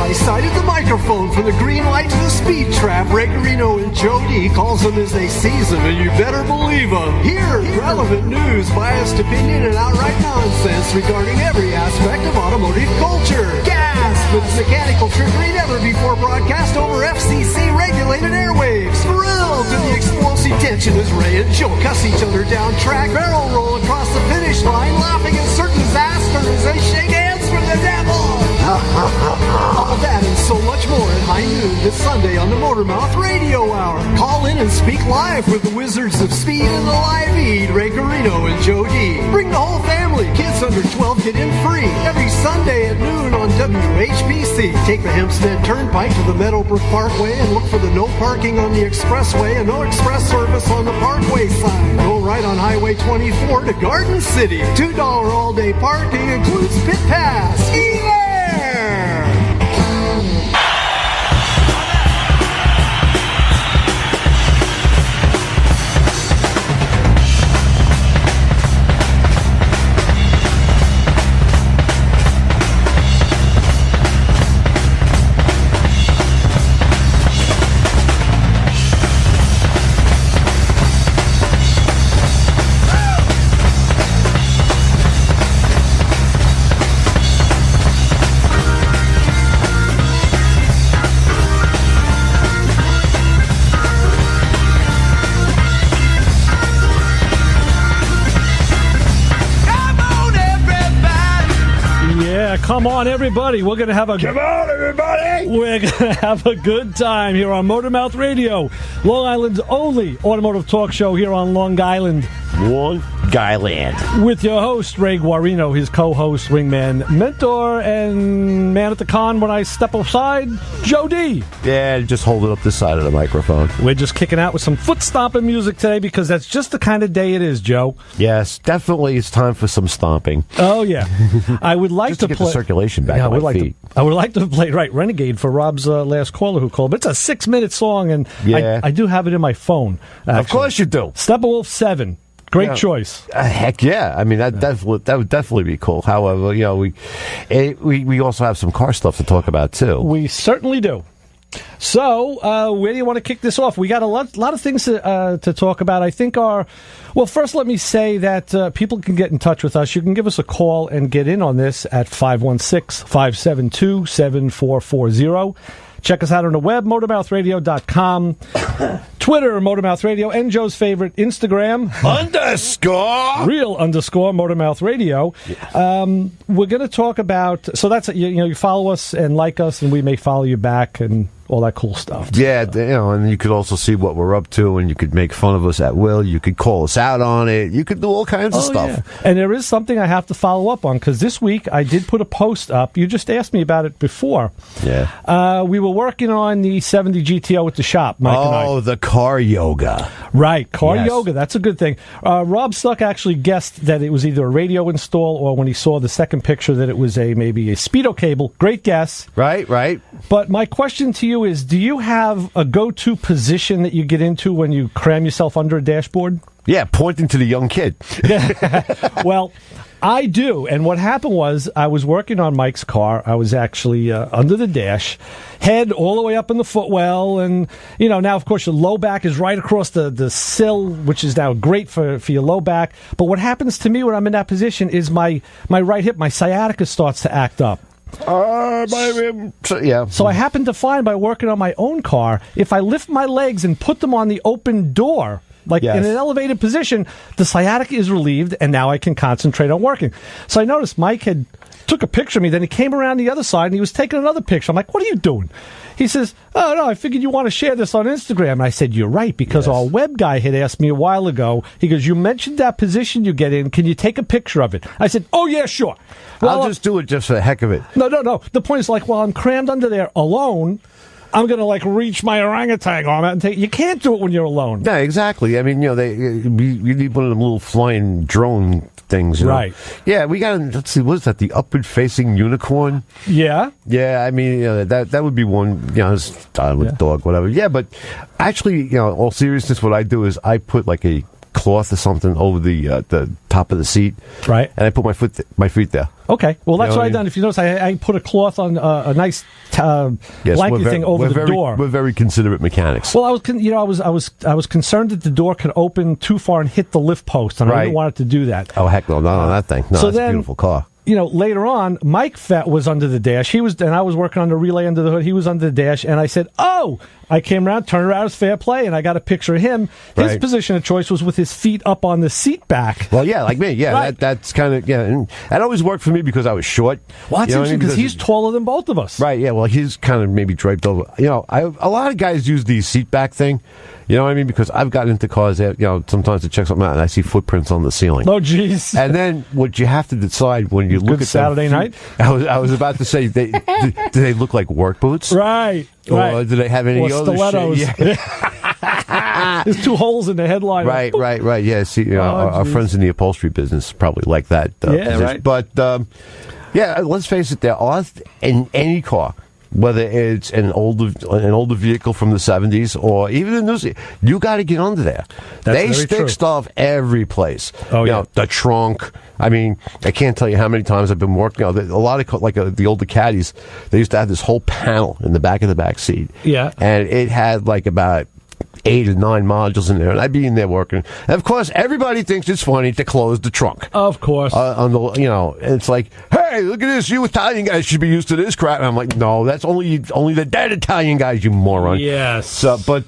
I sighted the microphone from the green light to the speed trap. Ray Garino and Joe D calls them as they seize them, and you better believe them. Here, relevant news, biased opinion, and outright nonsense regarding every aspect of automotive culture. Gasp! It's mechanical trickery never before broadcast over FCC-regulated airwaves. Thrilled to the explosive tension as Ray and Joe cuss each other down track, barrel roll across the finish line, laughing at certain disaster as they shake hands for the devil. All that and so much more at high noon this Sunday on the Motormouth Radio Hour. Call in and speak live with the Wizards of Speed and the Live Feed, Ray Garino and Joe D. Bring the whole family. Kids under 12 get in free every Sunday at noon on WHPC. Take the Hempstead Turnpike to the Meadowbrook Parkway and look for the no parking on the expressway and no express service on the Parkway sign. Go right on Highway 24 to Garden City. $2 all-day parking includes pit pass. Yeah! Come on, everybody. We're going to have a... Come on, everybody. We're going to have a good time here on Motormouth Radio, Long Island's only automotive talk show here on Long Island. Long Island. With your host, Ray Guarino, his co-host, wingman, mentor, and man at the con when I step aside, Joe D. Yeah, just hold it up this side of the microphone. We're just kicking out with some foot-stomping music today because that's just the kind of day it is, Joe. Yes, definitely it's time for some stomping. Oh, yeah. I would like just to get the circulation back on my feet. I would like to play, Renegade for Rob's last caller who called. But it's a 6-minute song, and yeah. I do have it in my phone. Actually. Of course you do. Steppenwolf 7. Great choice. Heck yeah! I mean, that would definitely be cool. However, we also have some car stuff to talk about too. We certainly do. So, where do you want to kick this off? We got a lot of things to talk about. I think first let me say that people can get in touch with us. You can give us a call and get in on this at 516-572-7440. Check us out on the web, motormouthradio.com. Twitter, Motormouth Radio, and Joe's favorite, Instagram. _! Real Motormouth Radio. We're going to talk about, so that's, you follow us and like us, and we may follow you back and all that cool stuff. Yeah, and you could also see what we're up to, and you could make fun of us at will. You could call us out on it. You could do all kinds of stuff. Yeah. And there is something I have to follow up on, because this week I did put a post up. You just asked me about it before. Yeah. We were working on the 70 GTO at the shop, Mike and I. Oh, the car yoga. Right, car yoga. That's a good thing. Rob Stuck actually guessed that it was either a radio install or when he saw the second picture that it was maybe a Speedo cable. Great guess. Right. But my question to you is, do you have a go-to position that you get into when you cram yourself under a dashboard? Yeah, pointing to the young kid. Well, I do. And what happened was I was working on Mike's car. I was actually under the dash, head all the way up in the footwell. And, now, of course, your low back is right across the sill, which is now great for your low back. But what happens to me when I'm in that position is my right hip, my sciatica starts to act up. So I happen to find by working on my own car, if I lift my legs and put them on the open door, in an elevated position, the sciatica is relieved, and now I can concentrate on working. So I noticed Mike had took a picture of me, then he came around the other side, and he was taking another picture. I'm like, what are you doing? He says, oh, no, I figured you want to share this on Instagram. And I said, you're right, because our web guy had asked me a while ago. He goes, you mentioned that position you get in. Can you take a picture of it? I said, oh, yeah, sure. Well, I'll just do it just for the heck of it. No. The point is, while I'm crammed under there alone, I'm going to reach my orangutan arm out and take. You can't do it when you're alone. Yeah, exactly. I mean, you need one of them little flying drone things, right? Yeah, we got. Let's see, what is that? The upward facing unicorn. Yeah. Yeah, I mean, that would be one. It's done with dog, whatever. Yeah, but actually, all seriousness, what I do is I put a cloth or something over the top of the seat. Right. And I put my feet there. Okay. Well, that's You know what what I I've done. mean? If you notice, I put a cloth on a nice blanket thing over the door. We're very considerate mechanics. Well, I was concerned that the door could open too far and hit the lift post, and I didn't want it to do that. Oh, heck no, not on that thing. No, So it's then, a beautiful car. Later on, Mike Fett was under the dash. And I was working on the relay under the hood. He was under the dash, and I said, "Oh!" I came around, turned around, it was fair play, and I got a picture of him. His Right. position of choice was with his feet up on the seat back. Well, yeah, like me. Yeah, Right. that's kind of and that always worked for me because I was short. Well, that's You know what I interesting mean? because he's taller than both of us. Right, yeah. Well, he's kind of maybe draped over. A lot of guys use the seat back thing. You know what I mean? Because I've gotten into cars that, sometimes to check something out and I see footprints on the ceiling. Oh, jeez. And then what you have to decide when you look at Saturday them, night? I was about to say, do they look like work boots? Right. Or do they have any or other stilettos. shit? Yeah. There's 2 holes in the headline. Right. Yeah, see, our friends in the upholstery business probably like that. Yeah, position. right. But, let's face it, there are, in any car, whether it's an older vehicle from the 70s or even a new, you got to get under there. They very stick true. stuff every place. Oh, yeah. The trunk. I mean, I can't tell you how many times I've been working. A lot of the older caddies, they used to have this whole panel in the back of the back seat. Yeah. And it had like about 8 or 9 modules in there, and I'd be in there working. And of course, everybody thinks it's funny to close the trunk. Of course. On the, and it's like, hey, look at this! You Italian guys should be used to this crap. And I'm like, no, that's only the dead Italian guys, you moron. Yes. So, but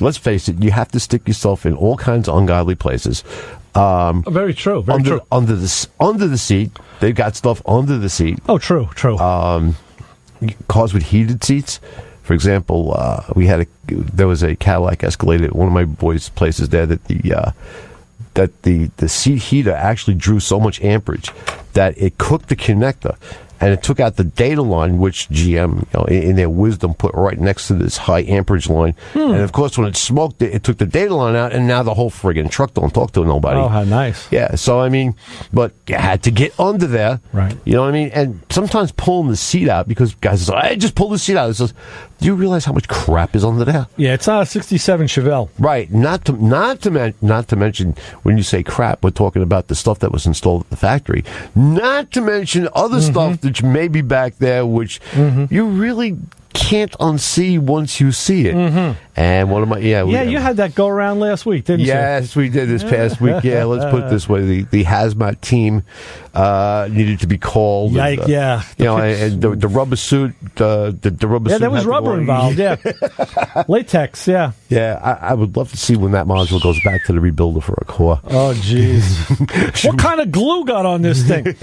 let's face it, you have to stick yourself in all kinds of ungodly places. Very true. Very true. Under the seat, they've got stuff under the seat. Oh, true. Cars with heated seats. For example, there was a Cadillac Escalade at one of my boys' places there that the seat heater actually drew so much amperage that it cooked the connector. And it took out the data line, which GM, in their wisdom, put right next to this high amperage line. And of course, when it smoked it took the data line out, and now the whole friggin' truck don't talk to nobody. Oh, how nice. Yeah, so I mean, but you had to get under there. Right. You know what I mean? And sometimes pulling the seat out, because guys say, I just pulled the seat out. It says, do you realize how much crap is under there? Yeah, it's not a 67 Chevelle. Right. Not to mention, when you say crap, we're talking about the stuff that was installed at the factory. Not to mention other stuff that may be back there, which you really can't unsee once you see it. And one of my You had that go around last week, didn't you? Yes, we did this past week. Yeah, let's put it this way: the hazmat team needed to be called. Yike! And the rubber suit. The rubber suit. Yeah, there was had to rubber go- involved. Yeah, latex. Yeah. Yeah, I would love to see when that module goes back to the rebuilder for a core. Oh, jeez. What kind of glue got on this thing?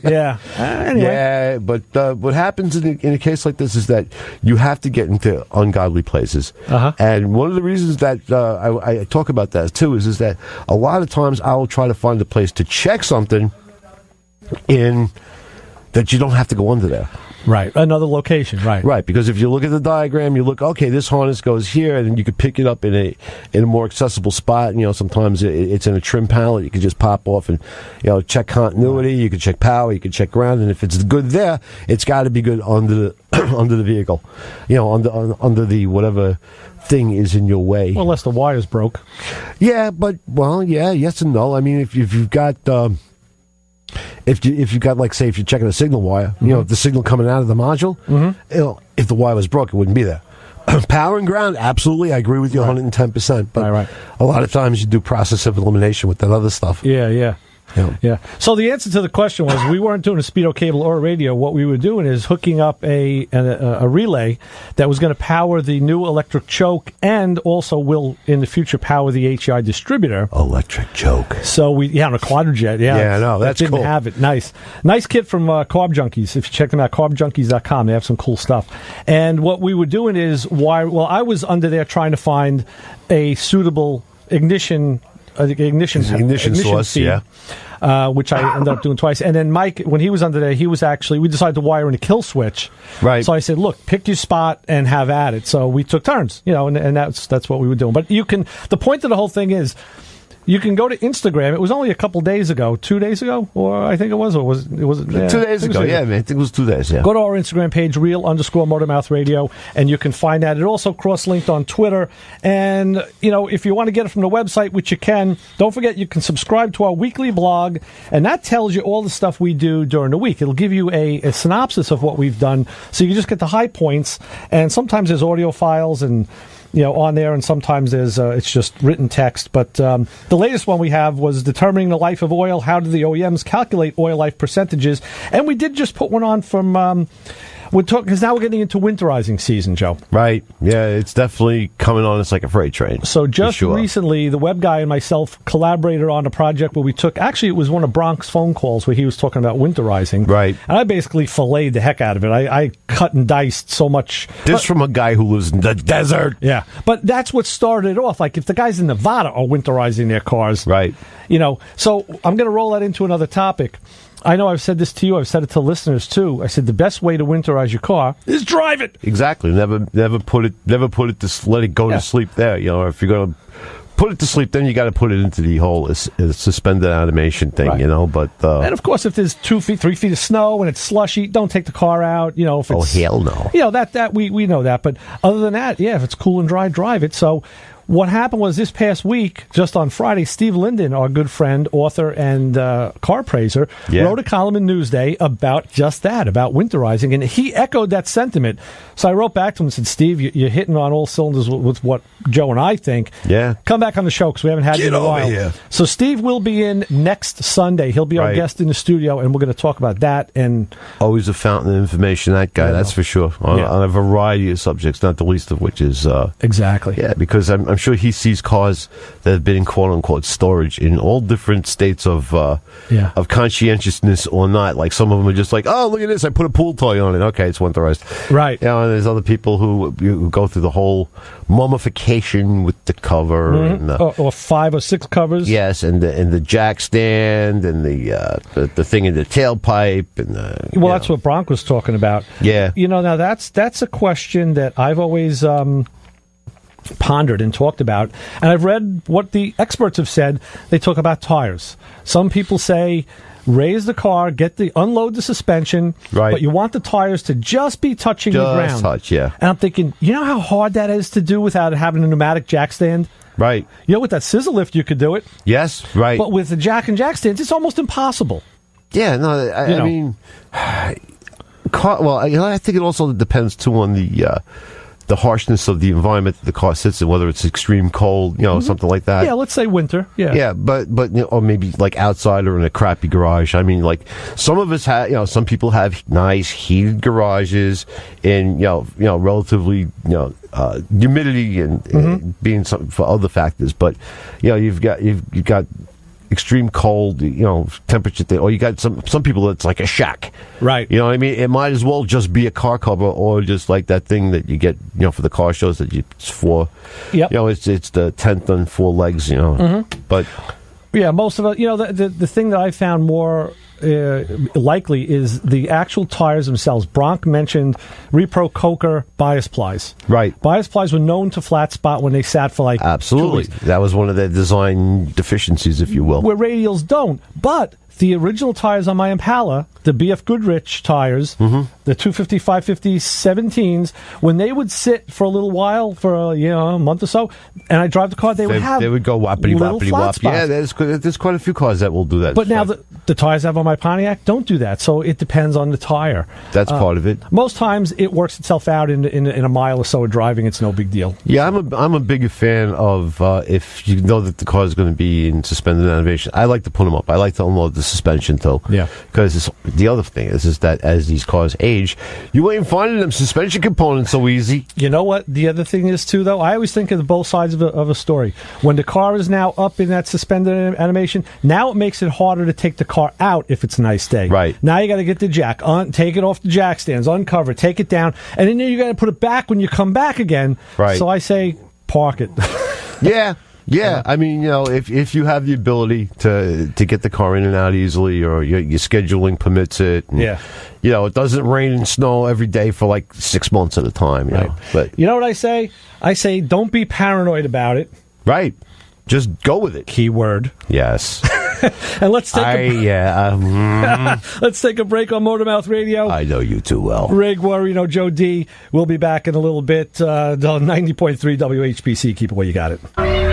Yeah. Anyway. Yeah, but what happens in a case like this is that you have to get into ungodly places. And one of the reasons that I talk about that too is that a lot of times I will try to find a place to check something in that you don't have to go under there. Right. Another location. Right. Right. Because if you look at the diagram, you look, okay, this harness goes here, and then you could pick it up in a more accessible spot. Sometimes it's in a trim panel. You can just pop off and, check continuity. You can check power. You can check ground. And if it's good there, it's got to be good under the under the vehicle. Under the whatever thing is in your way. Well, unless the wires broke. Yeah, yes and no. I mean, if you've got if you got, like, say, if you're checking a signal wire, the signal coming out of the module, if the wire was broke, it wouldn't be there. Power and ground, absolutely, I agree with you 110%. But a lot of times you do process of elimination with that other stuff. Yeah. So the answer to the question was we weren't doing a speedo cable or a radio. What we were doing is hooking up a relay that was going to power the new electric choke and also will in the future power the HEI distributor. Electric choke. So on a Quadrajet. Yeah, I know. That's didn't cool. have it. Nice kit from Carb Junkies. If you check them out, carbjunkies.com, they have some cool stuff. And what we were doing is I was under there trying to find a suitable ignition source, feed, which I ended up doing twice. And then Mike, when he was under there, we decided to wire in a kill switch. Right. So I said, look, pick your spot and have at it. So we took turns, and that's what we were doing. But the point of the whole thing is, You can go to Instagram. It was only a couple days ago, 2 days ago, or I think it was, or was it? Yeah, 2 days ago, yeah, man. I think it was 2 days, yeah. Go to our Instagram page, real_Motormouth Radio, and you can find that. It also cross-linked on Twitter. And, if you want to get it from the website, which you can, don't forget you can subscribe to our weekly blog, and that tells you all the stuff we do during the week. It'll give you a synopsis of what we've done, so you just get the high points. And sometimes there's audio files and on there, and sometimes there's it's just written text. But the latest one we have was determining the life of oil. How do the OEMs calculate oil life percentages? And we did just put one on from. Because now we're getting into winterizing season, Joe. Right. Yeah, it's definitely coming on us like a freight train. So just recently, the web guy and myself collaborated on a project where we took, actually it was one of Bronk's phone calls where he was talking about winterizing. Right. And I basically filleted the heck out of it. I cut and diced so much. This from a guy who lives in the desert. Yeah. But that's what started it off. Like if the guys in Nevada are winterizing their cars. Right. So I'm going to roll that into another topic. I know I've said this to you. I've said it to listeners too. I said the best way to winterize your car is drive it. Exactly. Never put it to let it go to sleep there. If you're going to put it to sleep, then you got to put it into the whole suspended animation thing. Right. But and of course, if there's 2 feet, 3 feet of snow and it's slushy, don't take the car out. If it's, hell no. That we know that. But other than that, if it's cool and dry, drive it. So. What happened was this past week, just on Friday, Steve Linden, our good friend, author, and car praiser, wrote a column in Newsday about just that, about winterizing, and he echoed that sentiment. So I wrote back to him and said, Steve, you're hitting on all cylinders with what Joe and I think. Yeah. Come back on the show because we haven't had you in a while. Here. So Steve will be in next Sunday. He'll be our guest in the studio, and we're going to talk about that. And always a fountain of information, that guy, that's for sure, on a variety of subjects, not the least of which is... exactly. Yeah, because I'm sure he sees cars that have been in quote-unquote storage in all different states of conscientiousness or not. Like some of them are just like, oh, look at this, I put a pool toy on it. Okay, it's winterized. Right. And there's other people who go through the whole mummification with the cover. Mm-hmm. And or 5 or 6 covers. Yes, and the jack stand and the thing in the tailpipe. And that's what Bronk was talking about. Yeah. Now that's a question that I've always... pondered and talked about, and I've read what the experts have said. They talk about tires. Some people say raise the car, unload the suspension, but you want the tires to just be touching the ground. Just touch, yeah. And I'm thinking, how hard that is to do without having a pneumatic jack stand? Right. With that scissor lift you could do it. Yes, right. But with the jack and jack stands, it's almost impossible. Yeah, no, I mean, I think it also depends too on the harshness of the environment that the car sits in, whether it's extreme cold, something like that. Yeah, let's say winter. Yeah. Yeah, but or maybe like outside or in a crappy garage. I mean, like some of us have, some people have nice heated garages in, relatively, humidity and being some for other factors. But, you've got extreme cold, temperature thing, or you got some people that's like a shack, right? You know what I mean? It might as well just be a car cover, or just like that thing that you get, for the car shows that it's for, it's the tent on 4 legs, But yeah, most of it, the thing that I found more likely is the actual tires themselves. Bronk mentioned Repro Coker bias plies. Right. Bias plies were known to flat spot when they sat for absolutely. 2 weeks. That was one of their design deficiencies, if you will. Where radials don't. But the original tires on my Impala, the BF Goodrich tires, the 250, 550, 17s, when they would sit for a little while, for a month or so, and I drive the car, they would go whoppity whoppity whop. Yeah, there's quite a few cars that will do that. But now the tires I have on my Pontiac don't do that, so it depends on the tire. That's part of it. Most times it works itself out in a mile or so of driving. It's no big deal. Yeah, I'm a bigger fan of if you know that the car is going to be in suspended animation. I like to put them up. I like to unload the suspension though. Yeah. Because the other thing is that as these cars age, you ain't finding them suspension components so easy. You know what? The other thing is too, though. I always think of both sides of a story. When the car is now up in that suspended animation, now it makes it harder to take the car out if it's a nice day. Right. Now you got to get the jack take it off the jack stands, uncover, take it down, and then you got to put it back when you come back again. Right. So I say, park it. Yeah. Yeah, I mean, if you have the ability to get the car in and out easily, or your scheduling permits it, and, it doesn't rain and snow every day for like 6 months at a time, right. But you know what I say? I say don't be paranoid about it. Right. Just go with it. Keyword. Yes. And let's take let's take a break on Motormouth Radio. I know you too well. Rig Warrior, Joe D. We'll be back in a little bit. 90.3 WHPC. Keep it where you got it.